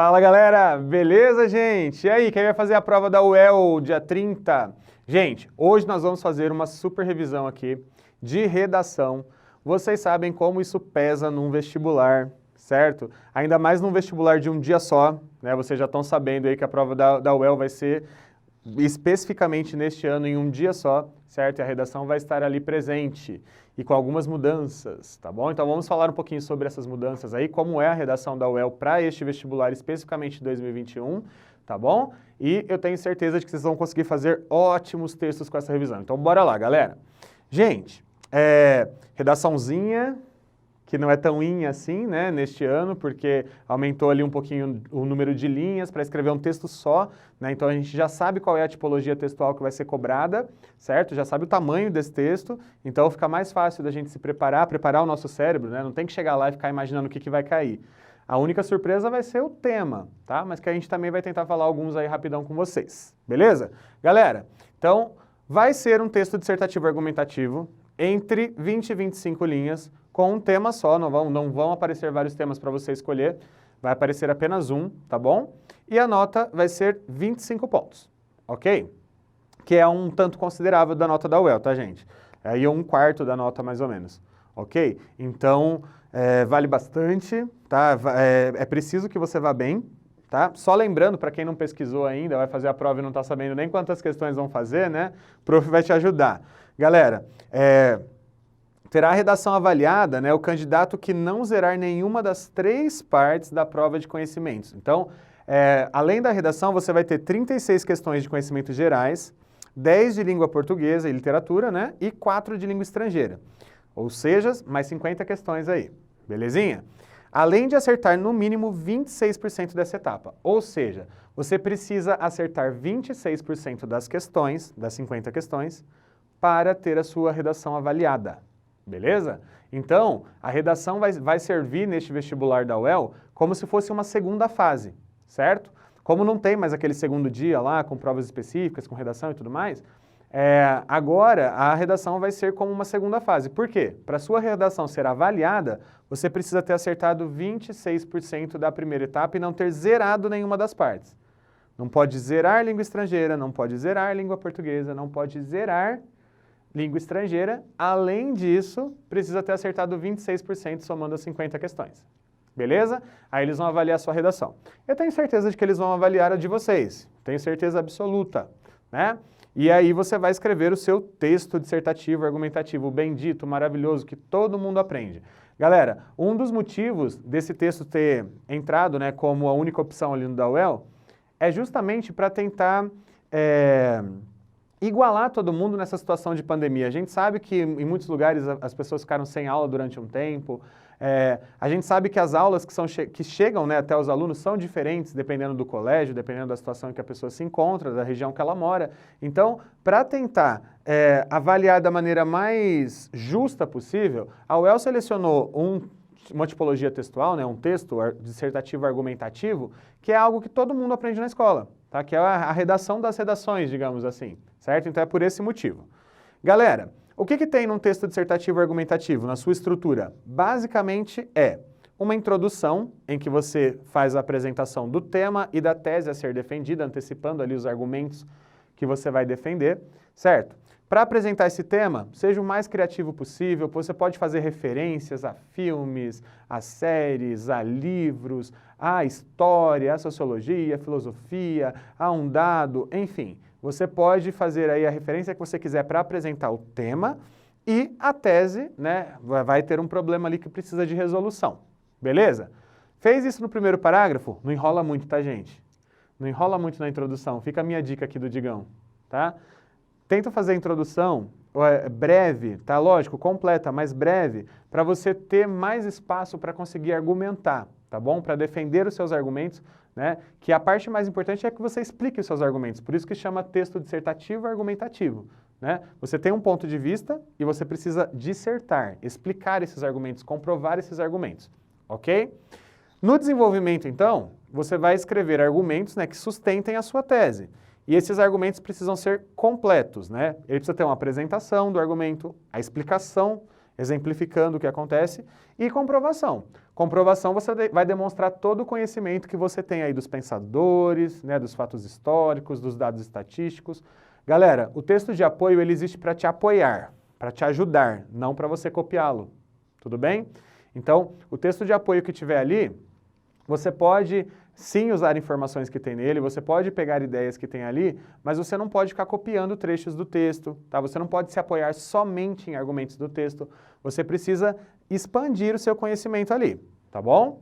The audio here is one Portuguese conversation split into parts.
Fala galera, beleza gente? E aí, quem vai fazer a prova da UEL dia 30? Gente, hoje nós vamos fazer uma super revisão aqui de redação. Vocês sabem como isso pesa num vestibular, certo? Ainda mais num vestibular de um dia só, né? Vocês já estão sabendo aí que a prova da UEL vai ser especificamente neste ano em um dia só, certo? E a redação vai estar ali presente e com algumas mudanças, tá bom? Então vamos falar um pouquinho sobre essas mudanças aí, como é a redação da UEL para este vestibular especificamente de 2021, tá bom? E eu tenho certeza de que vocês vão conseguir fazer ótimos textos com essa revisão. Então bora lá, galera. Gente, redaçãozinha, que não é tão assim, né, neste ano, porque aumentou ali um pouquinho o número de linhas para escrever um texto só, né, então a gente já sabe qual é a tipologia textual que vai ser cobrada, certo? Já sabe o tamanho desse texto, então fica mais fácil da gente se preparar o nosso cérebro, né, não tem que chegar lá e ficar imaginando o que vai cair. A única surpresa vai ser o tema, tá? Mas que a gente também vai tentar falar alguns aí rapidão com vocês, beleza? Galera, então vai ser um texto dissertativo argumentativo entre 20 e 25 linhas, com um tema só, não vão aparecer vários temas para você escolher, vai aparecer apenas um, tá bom? E a nota vai ser 25 pontos, ok? Que é um tanto considerável da nota da UEL, tá gente? Aí é um quarto da nota mais ou menos, ok? Então, vale bastante, tá? É preciso que você vá bem, tá? Só lembrando, para quem não pesquisou ainda, vai fazer a prova e não está sabendo nem quantas questões vão fazer, né? O prof vai te ajudar. Galera, terá a redação avaliada, né, o candidato que não zerar nenhuma das 3 partes da prova de conhecimentos. Então, além da redação, você vai ter 36 questões de conhecimentos gerais, 10 de língua portuguesa e literatura, né, e 4 de língua estrangeira. Ou seja, mais 50 questões aí, belezinha? Além de acertar no mínimo 26% dessa etapa. Ou seja, você precisa acertar 26% das questões, das 50 questões, para ter a sua redação avaliada. Beleza? Então, a redação vai servir neste vestibular da UEL como se fosse uma segunda fase, certo? Como não tem mais aquele segundo dia lá, com provas específicas, com redação e tudo mais, agora a redação vai ser como uma segunda fase. Por quê? Para a sua redação ser avaliada, você precisa ter acertado 26% da primeira etapa e não ter zerado nenhuma das partes. Não pode zerar língua estrangeira, não pode zerar língua portuguesa, não pode zerar língua estrangeira. Além disso, precisa ter acertado 26% somando as 50 questões. Beleza? Aí eles vão avaliar a sua redação. Eu tenho certeza de que eles vão avaliar a de vocês. Tenho certeza absoluta, né? E aí você vai escrever o seu texto dissertativo, argumentativo, bendito, maravilhoso, que todo mundo aprende. Galera, um dos motivos desse texto ter entrado, né, como a única opção ali no da UEL é justamente para tentar igualar todo mundo nessa situação de pandemia. A gente sabe que em muitos lugares as pessoas ficaram sem aula durante um tempo. A gente sabe que as aulas que chegam, né, até os alunos são diferentes dependendo do colégio, dependendo da situação em que a pessoa se encontra, da região que ela mora. Então, para tentar avaliar da maneira mais justa possível, a UEL selecionou uma tipologia textual, né, um texto dissertativo argumentativo, que é algo que todo mundo aprende na escola, tá? Que é a redação das redações, digamos assim, certo? Então é por esse motivo. Galera, o que tem num texto dissertativo argumentativo, na sua estrutura? Basicamente é uma introdução em que você faz a apresentação do tema e da tese a ser defendida, antecipando ali os argumentos que você vai defender, certo? Para apresentar esse tema, seja o mais criativo possível, você pode fazer referências a filmes, a séries, a livros, a história, a sociologia, a filosofia, a um dado, enfim. Você pode fazer aí a referência que você quiser para apresentar o tema e a tese, né, vai ter um problema ali que precisa de resolução, beleza? Fez isso no primeiro parágrafo? Não enrola muito, tá, gente? Não enrola muito na introdução, fica a minha dica aqui do Digão, tá? Tenta fazer a introdução breve, tá? Lógico, completa, mas breve, para você ter mais espaço para conseguir argumentar, tá bom? Para defender os seus argumentos, né? Que a parte mais importante é que você explique os seus argumentos, por isso que chama texto dissertativo argumentativo, né? Você tem um ponto de vista e você precisa dissertar, explicar esses argumentos, comprovar esses argumentos, ok? No desenvolvimento, então, você vai escrever argumentos, né, que sustentem a sua tese. E esses argumentos precisam ser completos, né? Ele precisa ter uma apresentação do argumento, a explicação exemplificando o que acontece, e comprovação. Comprovação, você vai demonstrar todo o conhecimento que você tem aí dos pensadores, né, dos fatos históricos, dos dados estatísticos. Galera, o texto de apoio ele existe para te apoiar, para te ajudar, não para você copiá-lo. Tudo bem? Então, o texto de apoio que tiver ali, você pode sim usar informações que tem nele, você pode pegar ideias que tem ali, mas você não pode ficar copiando trechos do texto, tá? Você não pode se apoiar somente em argumentos do texto, você precisa expandir o seu conhecimento ali, tá bom?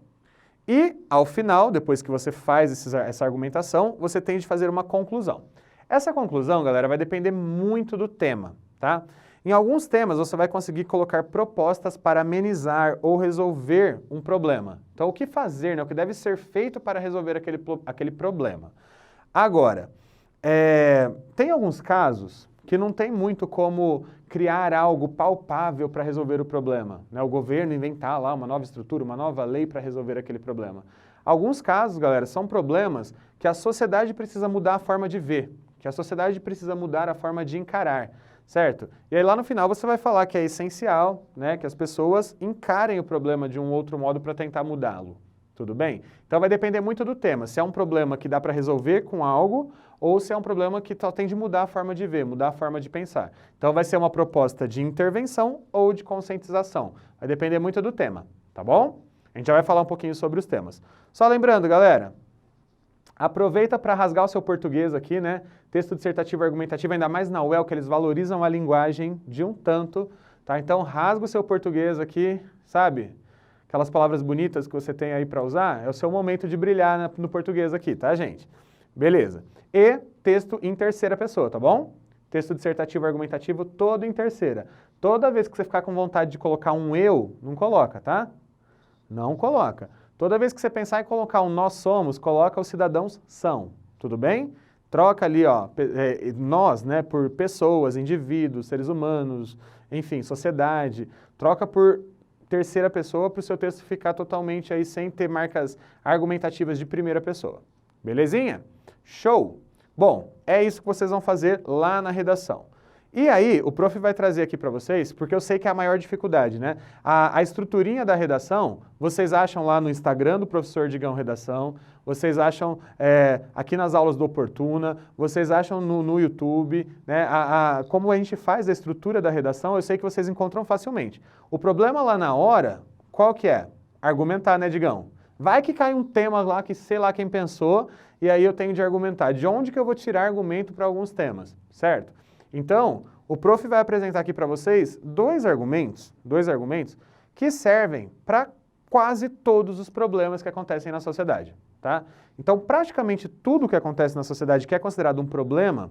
E, ao final, depois que você faz essa argumentação, você tem de fazer uma conclusão. Essa conclusão, galera, vai depender muito do tema, tá? Em alguns temas, você vai conseguir colocar propostas para amenizar ou resolver um problema. Então, o que fazer, né? O que deve ser feito para resolver aquele problema. Agora, tem alguns casos que não tem muito como criar algo palpável para resolver o problema, né? O governo inventar lá uma nova estrutura, uma nova lei para resolver aquele problema. Alguns casos, galera, são problemas que a sociedade precisa mudar a forma de ver, que a sociedade precisa mudar a forma de encarar. Certo? E aí lá no final você vai falar que é essencial, né, que as pessoas encarem o problema de um outro modo para tentar mudá-lo. Tudo bem? Então vai depender muito do tema, se é um problema que dá para resolver com algo ou se é um problema que só tem de mudar a forma de ver, mudar a forma de pensar. Então vai ser uma proposta de intervenção ou de conscientização. Vai depender muito do tema, tá bom? A gente já vai falar um pouquinho sobre os temas. Só lembrando, galera, aproveita para rasgar o seu português aqui, né? Texto dissertativo argumentativo, ainda mais na UEL, que eles valorizam a linguagem de um tanto, tá? Então rasga o seu português aqui, sabe? Aquelas palavras bonitas que você tem aí para usar, é o seu momento de brilhar no português aqui, tá, gente? Beleza. E texto em terceira pessoa, tá bom? Texto dissertativo argumentativo todo em terceira. Toda vez que você ficar com vontade de colocar um eu, não coloca, tá? Não coloca. Toda vez que você pensar em colocar um nós somos, coloca os cidadãos são, tudo bem? Troca ali, ó, nós, né, por pessoas, indivíduos, seres humanos, enfim, sociedade. Troca por terceira pessoa para o seu texto ficar totalmente aí sem ter marcas argumentativas de primeira pessoa. Belezinha? Show! Bom, é isso que vocês vão fazer lá na redação. E aí, o prof vai trazer aqui para vocês, porque eu sei que é a maior dificuldade, né? A estruturinha da redação, vocês acham lá no Instagram do professor Digão Redação, vocês acham aqui nas aulas do Oportuna, vocês acham no YouTube, né? Como a gente faz a estrutura da redação, eu sei que vocês encontram facilmente. O problema lá na hora, qual que é? Argumentar, né, Digão? Vai que cai um tema lá que sei lá quem pensou, e aí eu tenho de argumentar. De onde que eu vou tirar argumento para alguns temas, certo? Então, o prof vai apresentar aqui para vocês dois argumentos que servem para quase todos os problemas que acontecem na sociedade, tá? Então, praticamente tudo que acontece na sociedade que é considerado um problema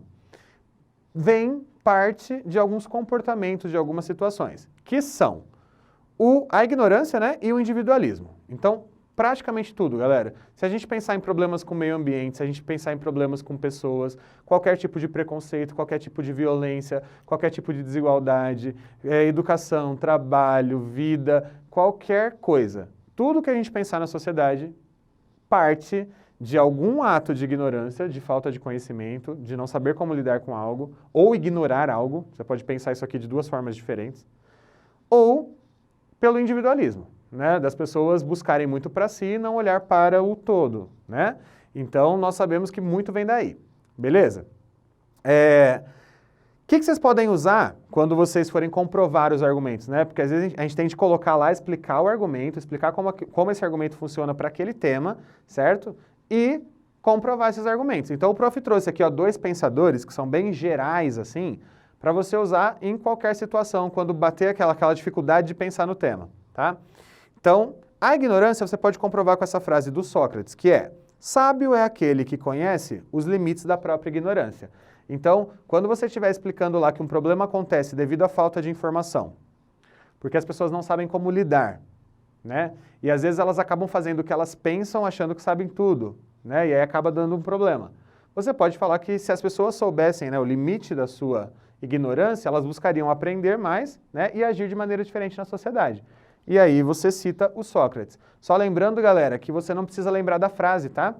vem parte de alguns comportamentos, de algumas situações, que são a ignorância, né, e o individualismo. Então, praticamente tudo, galera. Se a gente pensar em problemas com o meio ambiente, se a gente pensar em problemas com pessoas, qualquer tipo de preconceito, qualquer tipo de violência, qualquer tipo de desigualdade, educação, trabalho, vida, qualquer coisa. Tudo que a gente pensar na sociedade parte de algum ato de ignorância, de falta de conhecimento, de não saber como lidar com algo, ou ignorar algo, você pode pensar isso aqui de duas formas diferentes, ou pelo individualismo, né, das pessoas buscarem muito para si e não olhar para o todo, né? Então, nós sabemos que muito vem daí, beleza? O que vocês podem usar quando vocês forem comprovar os argumentos, né? Porque às vezes a gente tem de colocar lá, explicar o argumento, explicar como esse argumento funciona para aquele tema, certo? E comprovar esses argumentos. Então, o prof trouxe aqui, ó, dois pensadores que são bem gerais, assim, para você usar em qualquer situação, quando bater aquela dificuldade de pensar no tema, tá? Então, a ignorância você pode comprovar com essa frase do Sócrates, que é: sábio é aquele que conhece os limites da própria ignorância. Então, quando você estiver explicando lá que um problema acontece devido à falta de informação, porque as pessoas não sabem como lidar, né? E às vezes elas acabam fazendo o que elas pensam achando que sabem tudo, né? E aí acaba dando um problema. Você pode falar que se as pessoas soubessem, né, o limite da sua ignorância, elas buscariam aprender mais, né, e agir de maneira diferente na sociedade. E aí você cita o Sócrates. Só lembrando, galera, que você não precisa lembrar da frase, tá?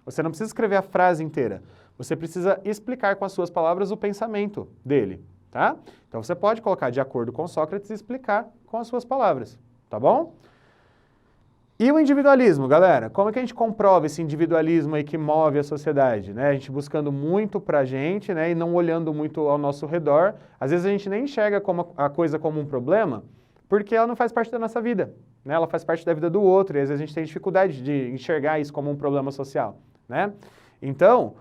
Você não precisa escrever a frase inteira. Você precisa explicar com as suas palavras o pensamento dele, tá? Então você pode colocar de acordo com Sócrates e explicar com as suas palavras, tá bom? E o individualismo, galera? Como é que a gente comprova esse individualismo aí que move a sociedade, né? A gente buscando muito pra gente, né, e não olhando muito ao nosso redor. Às vezes a gente nem enxerga a coisa como um problema, porque ela não faz parte da nossa vida, né? Ela faz parte da vida do outro, e às vezes a gente tem dificuldade de enxergar isso como um problema social, né? Então,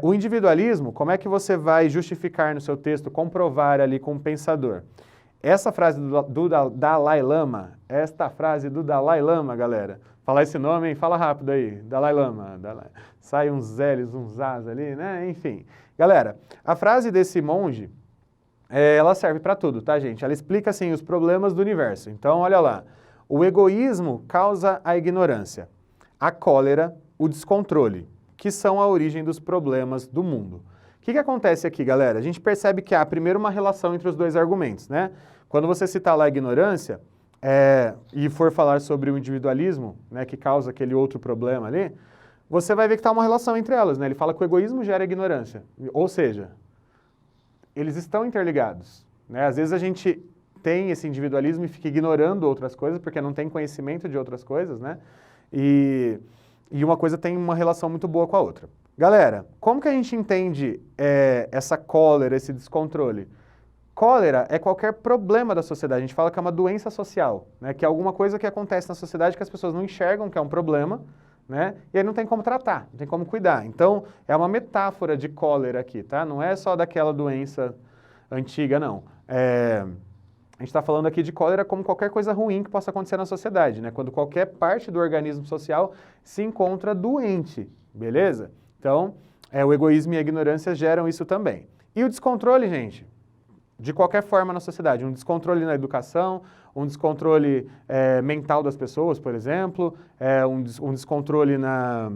o individualismo, como é que você vai justificar no seu texto, comprovar ali com o pensador? Essa frase do Dalai Lama, galera, falar esse nome, hein? Fala rápido aí, Dalai Lama, sai uns L's, uns A's ali, né? Enfim. Galera, a frase desse monge, ela serve para tudo, tá, gente? Ela explica, assim, os problemas do universo. Então, olha lá, o egoísmo causa a ignorância, a cólera, o descontrole, que são a origem dos problemas do mundo. O que acontece aqui, galera? A gente percebe que há, primeiro, uma relação entre os dois argumentos, né? Quando você citar lá a ignorância e for falar sobre o individualismo, né, que causa aquele outro problema ali, você vai ver que está uma relação entre elas, né? Ele fala que o egoísmo gera ignorância, ou seja, eles estão interligados, né? Às vezes a gente tem esse individualismo e fica ignorando outras coisas porque não tem conhecimento de outras coisas, né? E uma coisa tem uma relação muito boa com a outra. Galera, como que a gente entende essa cólera, esse descontrole? Cólera é qualquer problema da sociedade, a gente fala que é uma doença social, né? Que é alguma coisa que acontece na sociedade que as pessoas não enxergam que é um problema, né? E aí não tem como tratar, não tem como cuidar. Então, é uma metáfora de cólera aqui, tá? Não é só daquela doença antiga, não. A gente está falando aqui de cólera como qualquer coisa ruim que possa acontecer na sociedade, né? Quando qualquer parte do organismo social se encontra doente, beleza? Então, o egoísmo e a ignorância geram isso também. E o descontrole, gente? De qualquer forma na sociedade, um descontrole na educação, um descontrole mental das pessoas, por exemplo, um descontrole na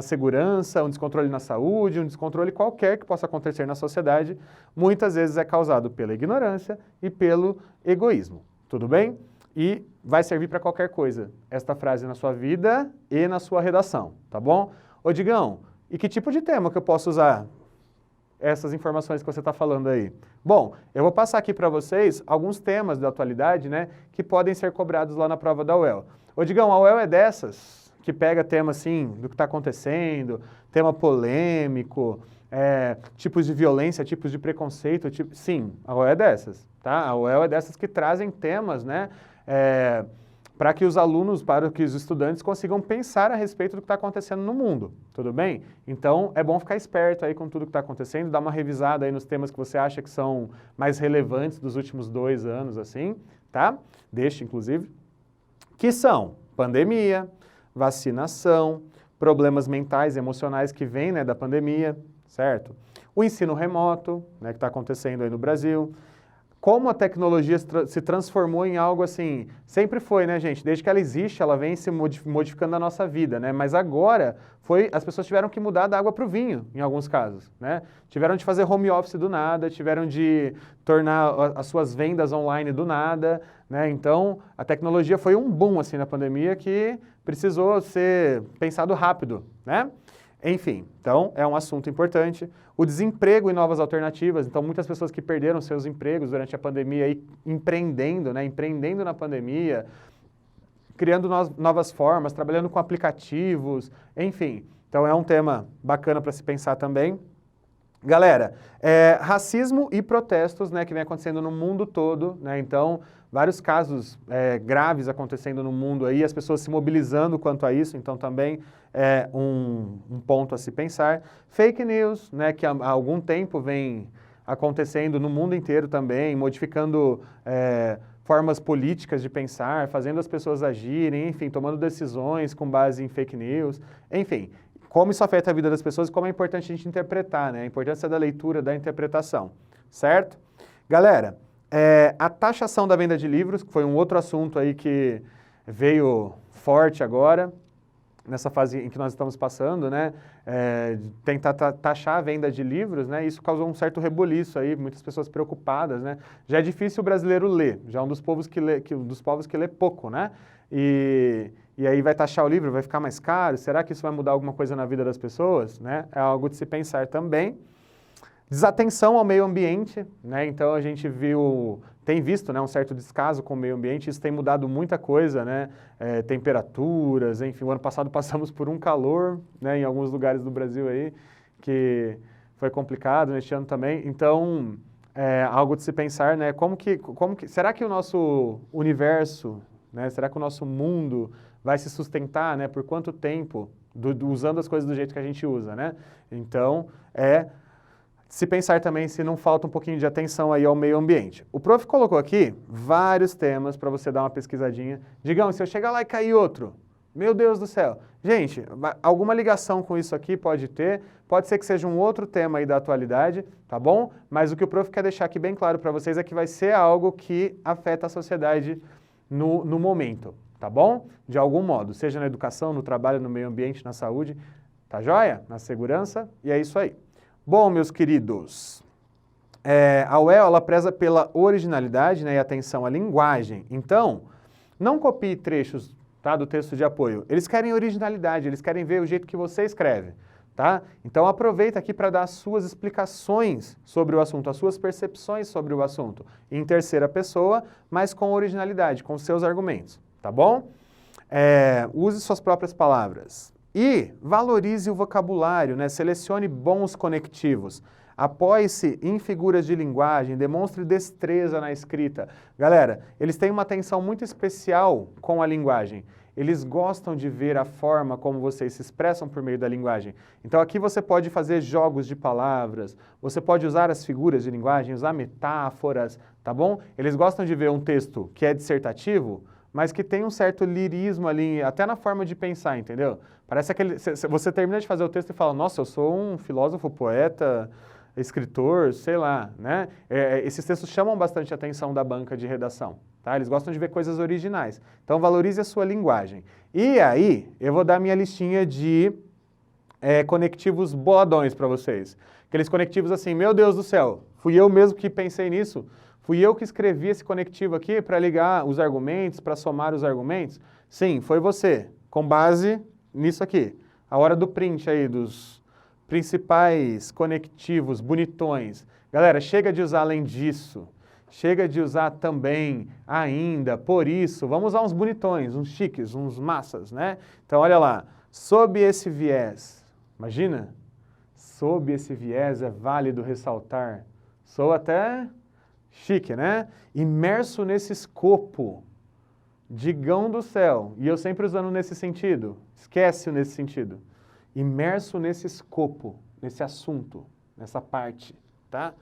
segurança, um descontrole na saúde, um descontrole qualquer que possa acontecer na sociedade, muitas vezes é causado pela ignorância e pelo egoísmo, tudo bem? E vai servir para qualquer coisa, esta frase na sua vida e na sua redação, tá bom? Ô Digão, e que tipo de tema que eu posso usar essas informações que você está falando aí? Bom, eu vou passar aqui para vocês alguns temas da atualidade, né, que podem ser cobrados lá na prova da UEL. Ô Digão, a UEL é dessas que pega tema assim, do que está acontecendo, tema polêmico, tipos de violência, tipos de preconceito, sim, a UEL é dessas, tá? A UEL é dessas que trazem temas, né, para que os alunos, para que os estudantes consigam pensar a respeito do que está acontecendo no mundo, tudo bem? Então, é bom ficar esperto aí com tudo que está acontecendo, dar uma revisada aí nos temas que você acha que são mais relevantes dos últimos 2 anos, assim, tá? Deste, inclusive, que são pandemia, vacinação, problemas mentais e emocionais que vêm, né, da pandemia, certo? O ensino remoto, né, que está acontecendo aí no Brasil. Como a tecnologia se transformou em algo assim, sempre foi, né, gente? Desde que ela existe, ela vem se modificando a nossa vida, né? Mas agora, as pessoas tiveram que mudar da água para o vinho, em alguns casos, né? Tiveram de fazer home office do nada, tiveram de tornar as suas vendas online do nada, né? Então, a tecnologia foi um boom, assim, na pandemia que precisou ser pensado rápido, né? Enfim, então é um assunto importante. O desemprego e novas alternativas, então muitas pessoas que perderam seus empregos durante a pandemia e empreendendo, né, empreendendo na pandemia, criando novas formas, trabalhando com aplicativos, enfim. Então é um tema bacana para se pensar também. Galera, racismo e protestos, né, que vem acontecendo no mundo todo, né, então vários casos graves acontecendo no mundo aí, as pessoas se mobilizando quanto a isso, então também é um ponto a se pensar. Fake news, né, que há algum tempo vem acontecendo no mundo inteiro também, modificando formas políticas de pensar, fazendo as pessoas agirem, enfim, tomando decisões com base em fake news, enfim. Como isso afeta a vida das pessoas e como é importante a gente interpretar, né? A importância da leitura, da interpretação, certo? Galera, a taxação da venda de livros, que foi um outro assunto aí que veio forte agora, nessa fase em que nós estamos passando, né? Tentar taxar a venda de livros, né? Isso causou um certo rebuliço aí, muitas pessoas preocupadas, né? Já é difícil o brasileiro ler, já é um dos povos que lê pouco, né? E aí vai taxar o livro, vai ficar mais caro? Será que isso vai mudar alguma coisa na vida das pessoas? Né? É algo de se pensar também. Desatenção ao meio ambiente, né? Então a gente viu tem visto, né, um certo descaso com o meio ambiente, isso tem mudado muita coisa, né, temperaturas, enfim, o ano passado passamos por um calor, né, em alguns lugares do Brasil aí, que foi complicado, neste ano também, então, algo de se pensar, né, será que o nosso universo, né, será que o nosso mundo vai se sustentar, né, por quanto tempo, usando as coisas do jeito que a gente usa, né, então, se pensar também se não falta um pouquinho de atenção aí ao meio ambiente. O prof colocou aqui vários temas para você dar uma pesquisadinha. Digamos, se eu chegar lá e cair outro, meu Deus do céu. Gente, alguma ligação com isso aqui pode ter, pode ser que seja um outro tema aí da atualidade, tá bom? Mas o que o prof quer deixar aqui bem claro para vocês é que vai ser algo que afeta a sociedade no momento, tá bom? De algum modo, seja na educação, no trabalho, no meio ambiente, na saúde, tá joia? Na segurança, e é isso aí. Bom, meus queridos, a UEL, ela preza pela originalidade, né, e atenção à linguagem. Então, não copie trechos, tá, do texto de apoio. Eles querem originalidade, eles querem ver o jeito que você escreve, tá? Então, aproveita aqui para dar as suas explicações sobre o assunto, as suas percepções sobre o assunto, em terceira pessoa, mas com originalidade, com seus argumentos, tá bom? Use suas próprias palavras. E valorize o vocabulário, né? Selecione bons conectivos. Apoie-se em figuras de linguagem, demonstre destreza na escrita. Galera, eles têm uma atenção muito especial com a linguagem. Eles gostam de ver a forma como vocês se expressam por meio da linguagem. Então aqui você pode fazer jogos de palavras, você pode usar as figuras de linguagem, usar metáforas, tá bom? Eles gostam de ver um texto que é dissertativo, mas que tem um certo lirismo ali, até na forma de pensar, entendeu? Parece aquele... Você termina de fazer o texto e fala, nossa, eu sou um filósofo, poeta, escritor, sei lá, né? Esses textos chamam bastante a atenção da banca de redação, tá? Eles gostam de ver coisas originais. Então, valorize a sua linguagem. E aí, eu vou dar minha listinha de conectivos boladões para vocês. Aqueles conectivos assim, meu Deus do céu, fui eu mesmo que pensei nisso? Fui eu que escrevi esse conectivo aqui para ligar os argumentos, para somar os argumentos? Sim, foi você, com base nisso aqui. A hora do print aí, dos principais conectivos bonitões. Galera, chega de usar além disso. Chega de usar também, ainda, por isso. Vamos usar uns bonitões, uns chiques, uns massas, né? Então, olha lá. Sob esse viés, imagina? Sob esse viés é válido ressaltar. Sou até... chique, né? Imerso nesse escopo, digão do céu, e eu sempre usando nesse sentido, esquece-o nesse sentido, imerso nesse escopo, nesse assunto, nessa parte, tá?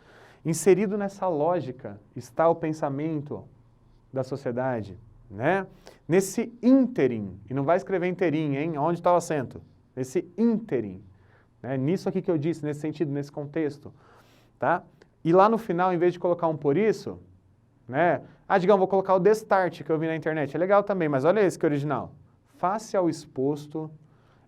Inserido nessa lógica está o pensamento da sociedade, né? Nesse ínterim, e não vai escrever inteirinho, hein? Onde está o acento? Nesse ínterim, né? Nisso aqui que eu disse, nesse sentido, nesse contexto, tá? E lá no final, em vez de colocar um por isso, né? Digamos, vou colocar o destart que eu vi na internet. É legal também, mas olha esse que é original. Face ao exposto,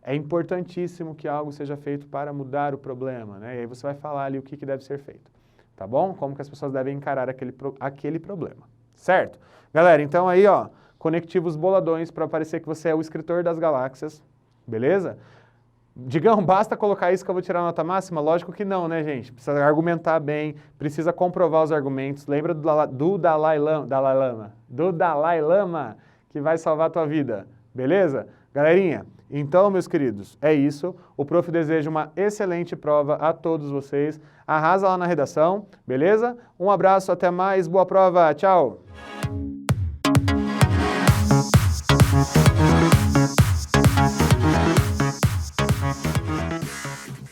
é importantíssimo que algo seja feito para mudar o problema, né? E aí você vai falar ali o que deve ser feito, tá bom? Como que as pessoas devem encarar aquele problema, certo? Galera, então aí, ó, conectivos boladões para parecer que você é o escritor das galáxias, beleza? Digam, basta colocar isso que eu vou tirar a nota máxima? Lógico que não, né, gente? Precisa argumentar bem, precisa comprovar os argumentos. Lembra do Dalai Lama, que vai salvar a tua vida, beleza? Galerinha, então, meus queridos, é isso. O prof deseja uma excelente prova a todos vocês. Arrasa lá na redação, beleza? Um abraço, até mais, boa prova, tchau!